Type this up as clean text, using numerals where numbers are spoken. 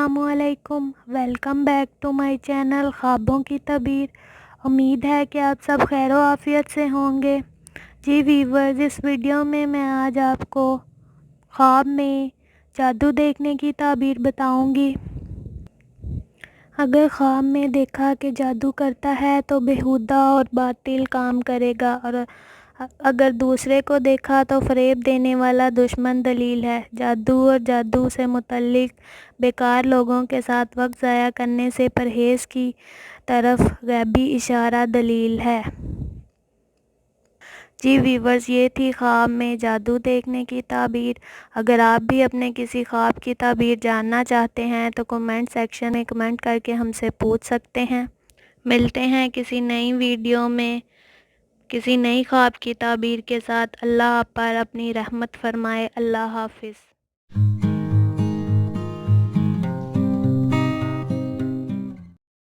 अस्सलामुअलैकुम, welcome back to my channel ख्वाबों की तबीर। उम्मीद है कि आप सब खैर व आफियत से होंगे। जी व्यूअर्स, इस वीडियो में मैं आज आपको ख्वाब में जादू देखने की ताबीर बताऊंगी। अगर ख्वाब में देखा कि जादू करता है तो बेहुदा और बातिल काम करेगा, और अगर दूसरे को देखा तो फ़रेब देने वाला दुश्मन दलील है। जादू और जादू से मुतल्लिक बेकार लोगों के साथ वक्त ज़ाया करने से परहेज़ की तरफ गैबी इशारा दलील है। जी व्यूवर्स, ये थी ख्वाब में जादू देखने की ताबीर। अगर आप भी अपने किसी ख्वाब की ताबीर जानना चाहते हैं तो कमेंट सेक्शन में कमेंट करके हमसे पूछ सकते हैं। मिलते हैं किसी नई वीडियो में किसी नई ख्वाब की ताबीर के साथ। अल्लाह आप पर अपनी रहमत फरमाए। अल्लाह हाफिज़।